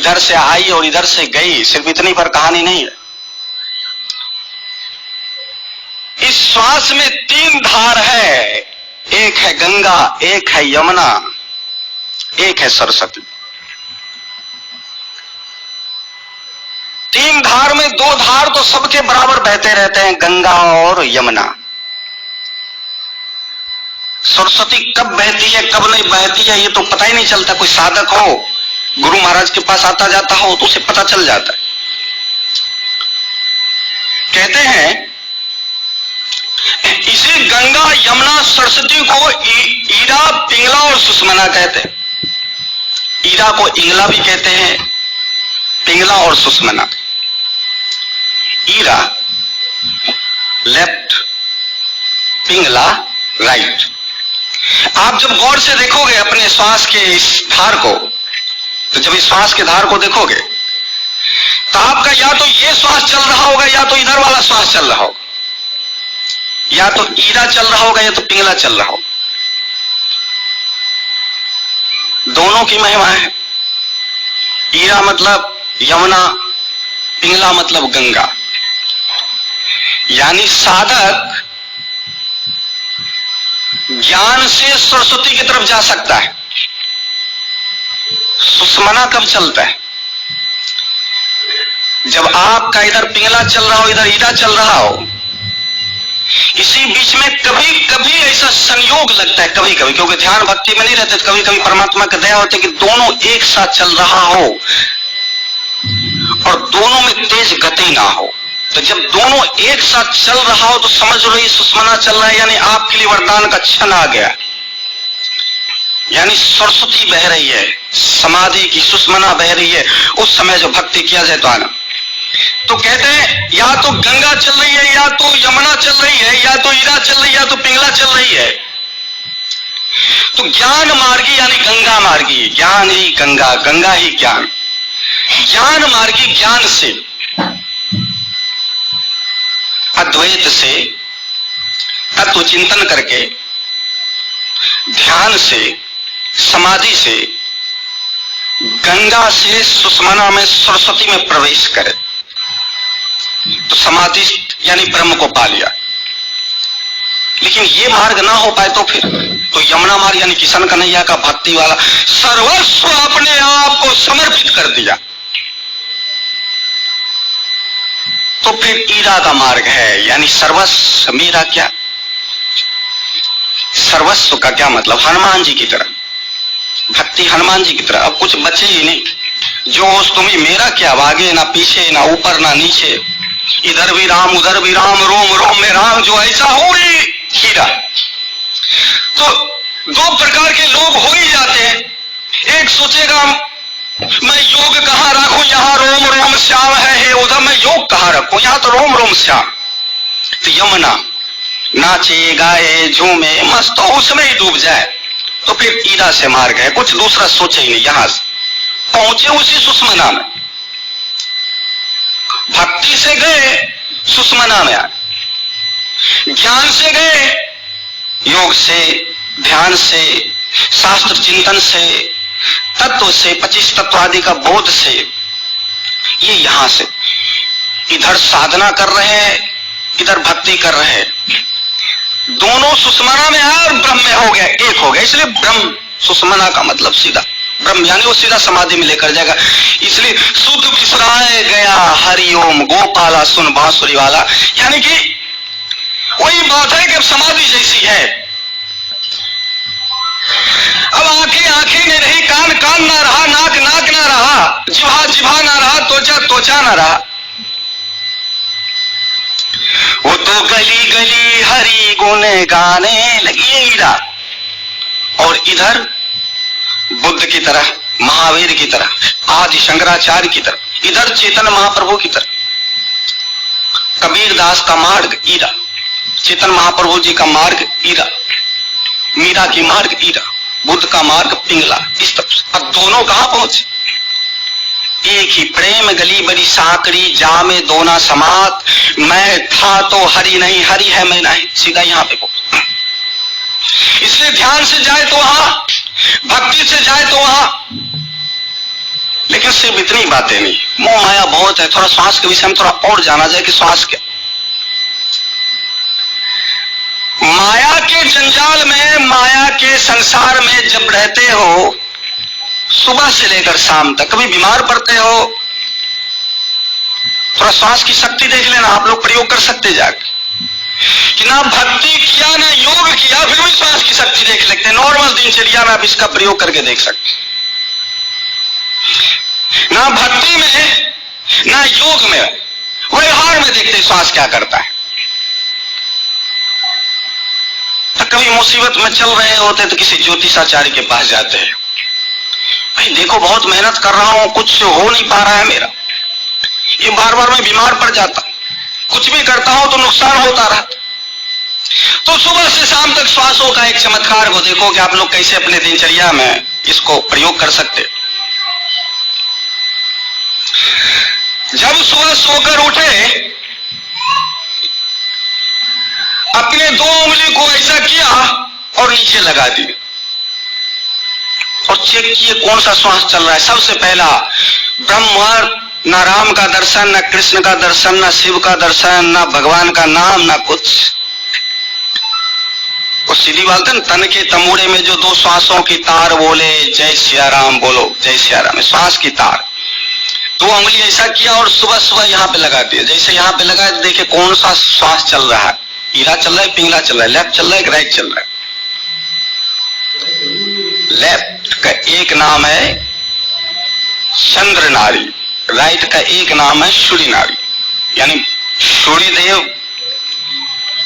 इधर से आई और इधर से गई, सिर्फ इतनी पर कहानी नहीं है। इस श्वास में 3 धार है, एक है गंगा, एक है यमुना, एक है सरस्वती। 3 धार में 2 धार तो सबके बराबर बहते रहते हैं, गंगा और यमुना। सरस्वती कब बहती है कब नहीं बहती है ये तो पता ही नहीं चलता। कोई साधक हो, गुरु महाराज के पास आता जाता हो तो उसे पता चल जाता है। कहते हैं इसे गंगा यमुना सरस्वती को ईरा, पिंगला और सुषमना कहते हैं। ईरा को इंगला भी कहते हैं, पिंगला और सुषमना। Ida left, Pingala right. आप जब गौर से देखोगे अपने श्वास के इस धार को, तो जब इस श्वास के धार को देखोगे तो आपका या तो ये श्वास चल रहा होगा या तो इधर वाला श्वास चल रहा होगा, या तो ईरा चल रहा होगा या तो पिंगला चल रहा होगा। दोनों की महिमा है। ईरा मतलब यमुना, पिंगला मतलब गंगा। यानी साधक ज्ञान से सरस्वती की तरफ जा सकता है। सुषमना कब चलता है? जब आपका इधर पिंगला चल रहा हो, इधर ईरा चल रहा हो, इसी बीच में कभी कभी ऐसा संयोग लगता है, कभी कभी, क्योंकि ध्यान भक्ति में नहीं रहते, कभी कभी परमात्मा का दया होती है कि दोनों एक साथ चल रहा हो और दोनों में तेज गति ना हो। तो जब दोनों एक साथ चल रहा हो तो समझ लो ये सुषमना चल रहा है, यानी आपके लिए वरदान का क्षण आ गया, यानी सरस्वती बह रही है, समाधि की सुषमना बह रही है। उस समय जो भक्ति किया जाए तो आना। तो कहते हैं या तो गंगा चल रही है, या तो यमुना चल रही है, या तो ईरा चल रही है, या तो पिंगला चल रही है। तो ज्ञान मार्गी यानी गंगा मार्गी, ज्ञान ही गंगा, गंगा ही ज्ञान। ज्ञान मार्गी ज्ञान से, अद्वैत से, तत्व चिंतन करके, ध्यान से, समाधि से, गंगा से सुषमना में, सरस्वती में प्रवेश करे तो समाधि यानी ब्रह्म को पा लिया। लेकिन ये मार्ग ना हो पाए तो फिर तो यमुना मार्ग यानी किशन कन्हैया का भक्ति वाला सर्वस्व अपने आप को समर्पित कर दिया, तो फिर ईरा का मार्ग है, यानी सर्वस्व। मेरा क्या सर्वस्व का क्या मतलब? हनुमान जी की तरह भक्ति, हनुमान जी की तरह। अब कुछ बचे ही नहीं, जो होश तुम्हें, मेरा क्या, आगे ना पीछे ना ऊपर ना नीचे, इधर भी राम उधर भी राम, रोम रोम में राम, जो ऐसा हो ही हीरा। तो 2 प्रकार के लोग हो ही जाते हैं। एक सोचेगा मैं योग कहां रखूं, यहां रोम रोम श्याम है, उधर मैं योग कहां रखूं, यहां तो रोम रोम श्याम। तो यमुना नाचे गाए झूमे मस्त, तो उसमें ही डूब जाए तो फिर ईरा से मार्ग है, कुछ दूसरा सोचे ही नहीं, यहां से पहुंचे उसी सुषमना में। भक्ति से गए सुषमना में आए, ज्ञान से गए, योग से, ध्यान से, शास्त्र चिंतन से, तत्व से, 25 तत्व आदि का बोध से, ये यहां से इधर साधना कर रहे हैं, इधर भक्ति कर रहे हैं। दोनों सुषमना में आए और ब्रह्म में हो गया, एक हो गया। इसलिए ब्रह्म, सुषमना का मतलब सीधा ब्रह्म, यानी वो सीधा समाधि में लेकर जाएगा। इसलिए शुद्ध बिसराए गया हरिओम गोपाला सुन बांसुरी वाला, यानी कि वही बात है कि समाधि जैसी है। अब आंखें आंखें नहीं रही, कान कान ना रहा, नाक नाक ना रहा, जिह्वा जिह्वा ना रहा, त्वचा त्वचा ना रहा। वो तो गली गली हरि गुण गाने लगी ईरा। और इधर बुद्ध की तरह, महावीर की तरह, आदि शंकराचार्य की तरह, इधर चेतन महाप्रभु की तरह। कबीर दास का मार्ग ईरा, चेतन महाप्रभु जी का मार्ग ईरा, मीरा की मार्ग ईरा, बुद्ध का मार्ग पिंगला। इस तरफ अब दोनों कहां पहुंचे? एक ही प्रेम गली बड़ी साकड़ी, जामे दोना समात, मैं था तो हरि नहीं, हरि है मैं नहीं, सीधा यहां पे पहुंच। इसलिए ध्यान से जाए तो वहां, भक्ति से जाए तो वहां, लेकिन सिर्फ इतनी बातें नहीं, मोह माया बहुत है। थोड़ा श्वास के विषय में थोड़ा और जाना जाए कि श्वास क्या, माया के जंजाल में, माया के संसार में जब रहते हो सुबह से लेकर शाम तक, कभी बीमार पड़ते हो, थोड़ा श्वास की शक्ति देख लेना, आप लोग प्रयोग कर सकते जाके कि ना भक्ति किया ना योग किया, फिर भी श्वास की शक्ति देख लेते हैं। नॉर्मल दिनचर्या में आप इसका प्रयोग करके देख सकते, ना भक्ति में ना योग में, व्यवहार में देखते श्वास क्या करता है। तो कभी मुसीबत में चल रहे होते तो किसी ज्योतिषाचार्य के पास जाते हैं, भाई देखो बहुत मेहनत कर रहा हूं, कुछ हो नहीं पा रहा है मेरा, ये बार बार मैं बीमार पड़ जाता हूं, कुछ भी करता हूं तो नुकसान होता रहा। तो सुबह से शाम तक श्वासों का एक चमत्कार को देखो कि आप लोग कैसे अपने दिनचर्या में इसको प्रयोग कर सकते। जब सुबह सोकर उठे, अपने 2 उंगली को ऐसा किया और नीचे लगा दी और चेक किए कौन सा श्वास चल रहा है। सबसे पहला ब्रह्म, ना राम का दर्शन, ना कृष्ण का दर्शन, ना शिव का दर्शन, ना भगवान का नाम, ना कुछ। वो सीधी बात है ना, तन के तमूड़े में जो 2 श्वासों की तार बोले, जय सिया राम बोलो, जय सिया राम, श्वास की तार। 2 उंगली ऐसा किया और सुबह सुबह यहाँ पे लगा दिया। जैसे यहाँ पे लगा देखे कौन सा श्वास चल रहा है, ईरा चल रहा है, पिंगला चल रहा है, लेफ्ट चल रहा है, राइट चल रहा है। लेफ्ट का एक नाम है चंद्र नाड़ी, राइट का एक नाम है सूर्य नाड़ी, यानी सूर्य देव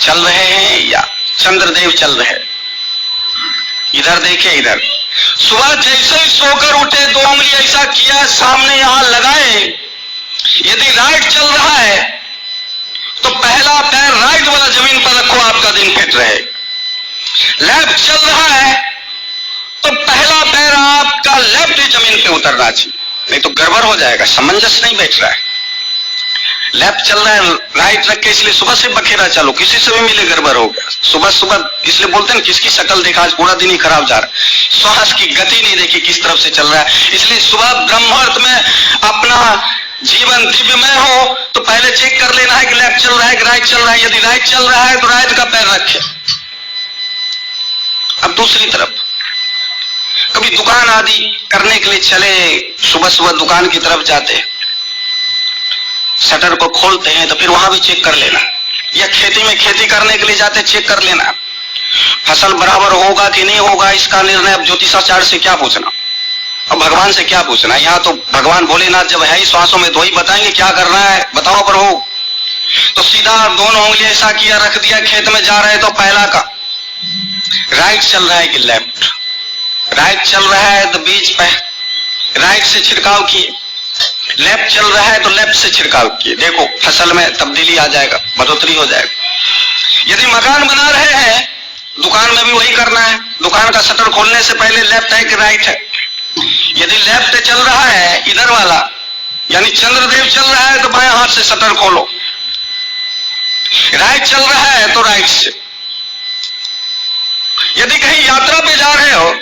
चल रहे हैं या चंद्रदेव चल रहे हैं। इधर देखे, इधर सुबह जैसे ही सोकर उठे 2 उंगली ऐसा किया, सामने यहां लगाए। यदि राइट चल रहा है तो पहला पैर राइट वाला जमीन पर रखो, आपका दिन फिट रहे। लेफ्ट चल रहा है तो पहला पैर आपका लेफ्ट ही जमीन पे उतरना चाहिए, नहीं तो गड़बड़ हो जाएगा, सामंजस्य नहीं बैठ रहा है। लेफ्ट चल रहा है, राइट रख के, इसलिए सुबह से बखेरा चलो, किसी से भी मिले गड़बड़ हो गया। सुबह सुबह इसलिए बोलते हैं किसकी शक्ल देखा आज पूरा दिन ही खराब जा रहा है, श्वास की गति नहीं देखी किस तरफ से चल रहा है। इसलिए सुबह ब्रह्मार्थ में अपना जीवन दिव्यमय हो तो पहले चेक कर लेना है कि लेफ्ट चल रहा है कि राइट चल रहा है। यदि राइट चल रहा है तो राइट का पैर रखे। अब दूसरी तरफ, कभी दुकान आदि करने के लिए चले, सुबह सुबह दुकान की तरफ जाते, शटर को खोलते हैं तो फिर वहां भी चेक कर लेना, या खेती में खेती करने के लिए जाते चेक कर लेना फसल बराबर होगा कि नहीं होगा। इसका निर्णय अब ज्योतिषाचार्य से क्या पूछना और भगवान से क्या पूछना। यहाँ तो भगवान भोलेनाथ जब है ही श्वासों में तो ही बताएंगे क्या करना है, बताओ प्रभु। तो सीधा 2 उंगली ऐसा किया, रख दिया, खेत में जा रहे तो पहला का राइट चल रहा है कि लेफ्ट, राइट चल रहा है तो बीज पे राइट से छिड़काव किए, लेफ्ट चल रहा है तो लेफ्ट से छिड़काव किए। देखो फसल में तब्दीली आ जाएगा, बढ़ोतरी हो जाएगा। यदि मकान बना रहे हैं, दुकान में भी वही करना है। दुकान का शटर खोलने से पहले लेफ्ट है कि राइट है। यदि लेफ्ट चल रहा है इधर वाला, यानी चंद्रदेव चल रहा है तो बाएं हाथ से शटर खोलो, राइट चल रहा है तो राइट से। यदि कहीं यात्रा पे जा रहे हो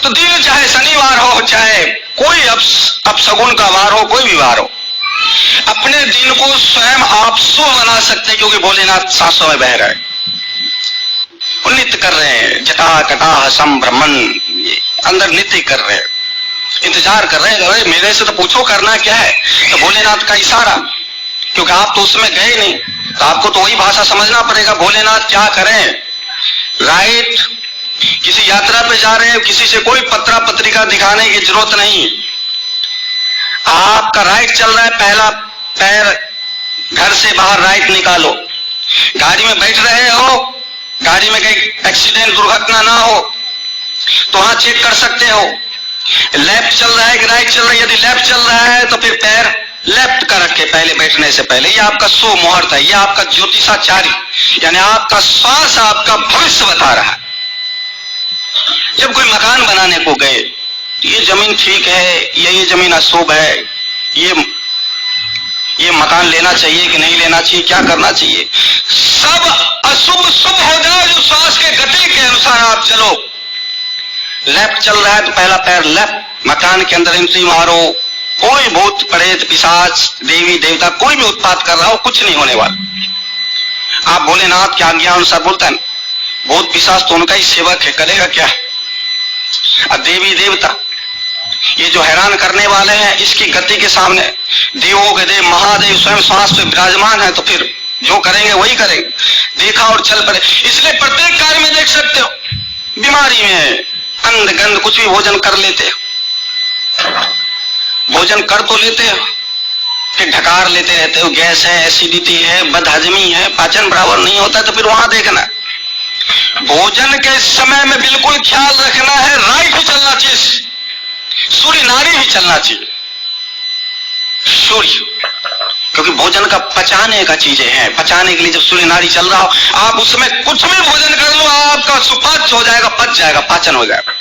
तो दिन चाहे शनिवार हो, चाहे कोई अपशगुन का वार हो, कोई भी वार हो, अपने दिन को स्वयं आप शुभ बना सकते हैं, क्योंकि भोलेनाथ सांसों में बह रहे हैं, नृत्य कर रहे हैं, जटा कटा संभ्रमण, अंदर नृत्य कर रहे हैं, इंतजार कर रहे हैं। अरे मेरे से तो पूछो करना क्या है, तो भोलेनाथ का इशारा, क्योंकि आप तो उसमें गए नहीं, तो आपको तो वही भाषा समझना पड़ेगा। भोलेनाथ क्या करें, राइट, किसी यात्रा पे जा रहे हैं, किसी से कोई पत्रा पत्रिका दिखाने की जरूरत नहीं, आपका राइट चल रहा है, पहला पैर घर से बाहर राइट निकालो। गाड़ी में बैठ रहे हो, गाड़ी में कहीं एक्सीडेंट दुर्घटना ना हो तो वहां चेक कर सकते हो लेफ्ट चल रहा है कि राइट चल रहा है। यदि लेफ्ट चल रहा है तो फिर पैर लेफ्ट का रखे पहले बैठने से पहले। ये आपका शुभ मुहूर्त है, ये आपका ज्योतिषाचार्य यानी आपका श्वास आपका भविष्य बता रहा है। जब कोई मकान बनाने को गए, ये जमीन ठीक है या ये जमीन अशुभ है, ये मकान लेना चाहिए कि नहीं लेना चाहिए, क्या करना चाहिए, सब अशुभ शुभ हो जाए जो श्वास के गति के अनुसार आप चलो। लेफ्ट चल रहा है तो पहला पैर लेफ्ट मकान के अंदर एंट्री मारो, कोई भूत प्रेत पिशाच देवी देवता कोई भी उत्पात कर रहा हो, कुछ नहीं होने वाला। आप भोलेनाथ की आज्ञा अनुसार बोलता है, भूत पिशाच तो उनका ही सेवक है, करेगा क्या। अब देवी देवता ये जो हैरान करने वाले हैं, इसकी गति के सामने देवों के देव महादेव स्वयं श्वास पे विराजमान है, तो फिर जो करेंगे वही करेंगे। देखा और चल पड़े। इसलिए प्रत्येक कार्य में देख सकते हो, बीमारी में अंध गंध कुछ भी भोजन कर लेते हो, भोजन कर तो लेते हो, फिर ढकार लेते रहते हो, गैस है, एसिडिटी है, बदहजमी है, पाचन बराबर नहीं होता, तो फिर वहां देखना। भोजन के समय में बिल्कुल ख्याल रखना है, राइट ही चलना चाहिए, सूर्य नाड़ी ही चलना चाहिए, सूर्य, क्योंकि भोजन का पचाने का चीजें हैं। पचाने के लिए जब सूर्य नाड़ी चल रहा हो, आप उसमें कुछ भी भोजन कर लो, आपका सुपाच्य हो जाएगा, पच जाएगा, पाचन हो जाएगा।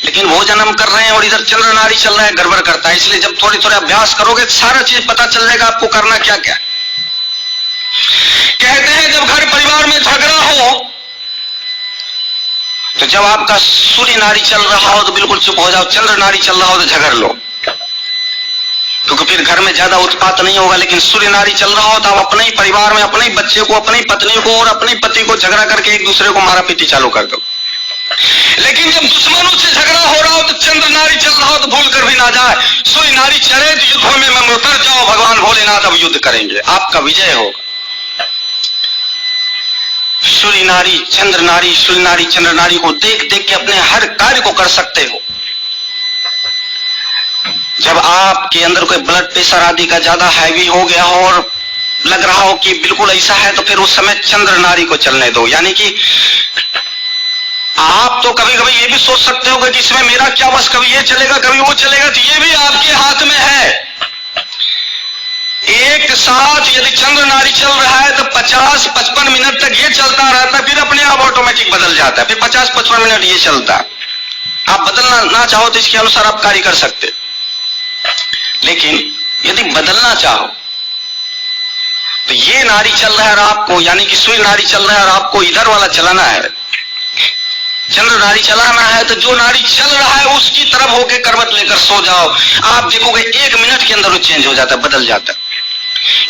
लेकिन भोजन हम कर रहे हैं और इधर चंद्र नाड़ी चल रहा है, गड़बड़ करता है। इसलिए जब थोड़ी थोड़ा अभ्यास करोगे सारा चीज पता चल जाएगा आपको करना क्या क्या। कहते हैं जब घर परिवार में झगड़ा हो, तो जब आपका सूर्य नाड़ी चल रहा हो तो बिल्कुल चुप हो जाओ, चंद्र नाड़ी चल रहा हो तो झगड़ लो, क्योंकि फिर घर में ज्यादा उत्पात नहीं होगा। लेकिन सूर्य नाड़ी चल रहा हो तो आप अपने ही परिवार में अपने ही बच्चे को, अपनी पत्नी को और अपने पति को झगड़ा करके एक दूसरे को मारा पीटी चालू कर दो। लेकिन जब दुश्मनों से झगड़ा हो रहा हो तो चंद्र नाड़ी चल रहा हो तो भूल कर भी ना जाए, सूर्य नाड़ी चले तो युद्धों में उतर जाओ, भगवान भोलेनाथ अब युद्ध करेंगे, आपका विजय होगा। सूर्य नाड़ी चंद्र नाड़ी, सूर्य नाड़ी चंद्र नाड़ी को देख देख के अपने हर कार्य को कर सकते हो। जब आपके अंदर कोई ब्लड प्रेशर आदि का ज्यादा हैवी हो गया हो और लग रहा हो कि बिल्कुल ऐसा है, तो फिर उस समय चंद्र नाड़ी को चलने दो। यानी कि आप तो कभी कभी ये भी सोच सकते हो कि इसमें मेरा क्या बस, कभी ये चलेगा कभी वो चलेगा, तो ये भी आपके हाथ में है। एक साथ यदि चंद्र नाड़ी चल रहा है तो 50-55 मिनट तक ये चलता रहता है, फिर अपने आप ऑटोमेटिक बदल जाता है, फिर 50-55 मिनट ये चलता है। आप बदलना ना चाहो तो इसके अनुसार आप कार्य कर सकते। लेकिन यदि बदलना चाहो तो ये नाड़ी चल रहा है और आपको, यानी कि सूर्य नाड़ी चल रहा है और आपको इधर वाला चलाना है, चंद्र नाड़ी चलाना है, तो जो नाड़ी चल रहा है उसकी तरफ होके करवट लेकर सो जाओ। आप देखोगे 1 मिनट के अंदर वो चेंज हो जाता है, बदल जाता है।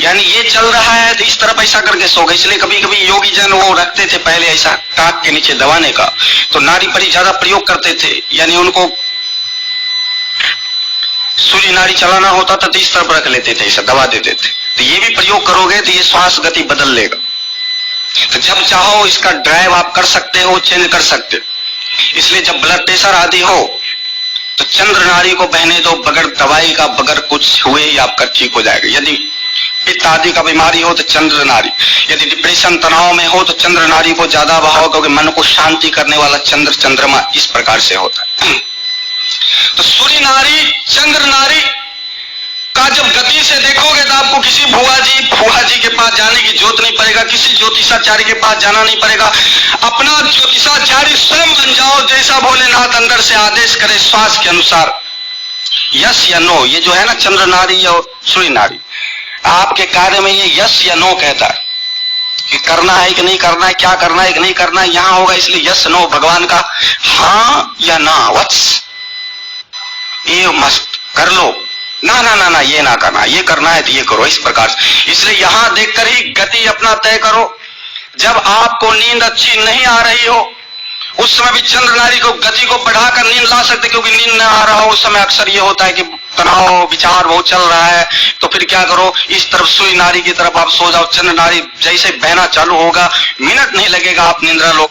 यानी ये चल रहा है तो इस तरफ ऐसा करके सो गए। इसलिए कभी कभी योगी जन वो रखते थे पहले ऐसा टाक के नीचे दबाने का, तो नाड़ी पर ही ज्यादा प्रयोग करते थे। यानी उनको सूर्य नाड़ी चलाना होता था तो इस तरफ रख लेते थे, ऐसा दबा देते थे। तो ये भी प्रयोग करोगे तो ये श्वास गति बदल लेगा। तो जब चाहो इसका ड्राइव आप कर सकते हो, चेंज कर सकते हो। इसलिए जब ब्लड प्रेशर आदि हो तो चंद्र नाड़ी को बहने दो, बगैर दवाई का, बगैर कुछ हुए ही आपका ठीक हो जाएगा। यदि पित्त आदि का बीमारी हो तो चंद्र नाड़ी, यदि डिप्रेशन तनाव में हो तो चंद्र नाड़ी को ज्यादा बहाओ, क्योंकि मन को शांति करने वाला चंद्रमा इस प्रकार से होता है। तो सूर्य नाड़ी चंद्र नाड़ी का जब गति से देखोगे तो आपको किसी फुआ जी के पास जाने की जरूरत नहीं पड़ेगा, किसी ज्योतिषाचार्य के पास जाना नहीं पड़ेगा। अपना ज्योतिषाचार्य स्वयं बन जाओ, जैसा भोलेनाथ अंदर से आदेश करे श्वास के अनुसार, यस या नो। ये जो है ना चंद्र नाड़ी और सूर्य नाड़ी, आपके कार्य में ये यस या नो कहता है कि करना है कि नहीं करना है, क्या करना है कि नहीं करना है, यहां होगा। इसलिए यस नो भगवान का हाँ या ना, वत्स ये मस्त कर लो, ना ना ना ना ये ना करना, ये करना है तो ये करो, इस प्रकार से। इसलिए यहां देखकर ही गति अपना तय करो। जब आपको नींद अच्छी नहीं आ रही हो उस समय भी चंद्र नाड़ी को गति को बढ़ाकर नींद ला सकते, क्योंकि नींद न आ रहा हो उस समय अक्सर ये होता है कि तनाव विचार बहुत चल रहा है। तो फिर क्या करो, इस तरफ सूर्य नाड़ी की तरफ आप सो जाओ, चंद्र नाड़ी जैसे बहना चालू होगा मिनट नहीं लगेगा आप निंद्रा लो।